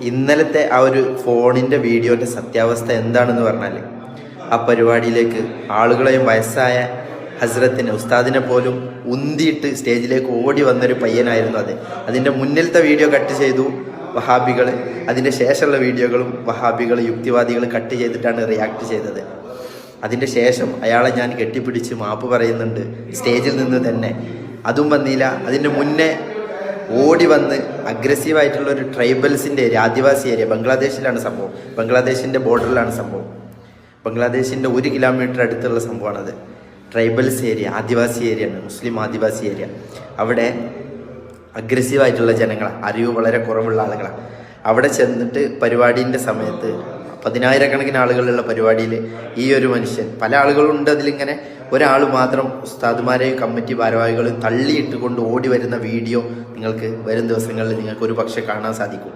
ഇന്നലത്തെ ആ ഒരു ഫോണിൻ്റെ വീഡിയോൻ്റെ സത്യാവസ്ഥ എന്താണെന്ന് പറഞ്ഞാൽ, ആ പരിപാടിയിലേക്ക് ആളുകളെയും വയസ്സായ ഹസ്രത്തിനെ ഉസ്താദിനെ പോലും ഉന്തിയിട്ട് സ്റ്റേജിലേക്ക് ഓടി വന്നൊരു പയ്യനായിരുന്നു അത്. അതിൻ്റെ മുന്നിലത്തെ വീഡിയോ കട്ട് ചെയ്തു വഹാബികൾ, അതിൻ്റെ ശേഷമുള്ള വീഡിയോകളും വഹാബികൾ യുക്തിവാദികൾ കട്ട് ചെയ്തിട്ടാണ് റിയാക്ട് ചെയ്തത്. അതിൻ്റെ ശേഷം അയാളെ ഞാൻ കെട്ടിപ്പിടിച്ച് മാപ്പ് പറയുന്നുണ്ട് സ്റ്റേജിൽ നിന്ന് തന്നെ. അതും വന്നില്ല. അതിൻ്റെ മുന്നേ ഓടി വന്ന് അഗ്രസീവായിട്ടുള്ള ഒരു ട്രൈബൽസിൻ്റെ ഏരിയ, ആദിവാസി ഏരിയ, ബംഗ്ലാദേശിലാണ് സംഭവം, ബംഗ്ലാദേശിൻ്റെ ബോർഡറിലാണ് സംഭവം, ബംഗ്ലാദേശിൻ്റെ 1 കിലോമീറ്റർ അടുത്തുള്ള സംഭവമാണത്. ട്രൈബൽസ് ഏരിയ, ആദിവാസി ഏരിയയാണ്, മുസ്ലിം ആദിവാസി ഏരിയ. അവിടെ അഗ്രസീവായിട്ടുള്ള ജനങ്ങളാണ്, അറിവ് വളരെ കുറവുള്ള ആളുകളാണ്. അവിടെ ചെന്നിട്ട് പരിപാടീൻ്റെ സമയത്ത് 10,000-കണക്കിന് ആളുകളുള്ള പരിപാടിയിൽ ഈ ഒരു മനുഷ്യൻ, പല ആളുകളുണ്ട് അതിലിങ്ങനെ, ഒരാൾ മാത്രം ഉസ്താദുമാരെയും കമ്മിറ്റി ഭാരവാഹികളും തള്ളിയിട്ട് കൊണ്ട് ഓടി വരുന്ന വീഡിയോ നിങ്ങൾക്ക് വരും ദിവസങ്ങളിൽ നിങ്ങൾക്ക് ഒരു പക്ഷേ കാണാൻ സാധിക്കും.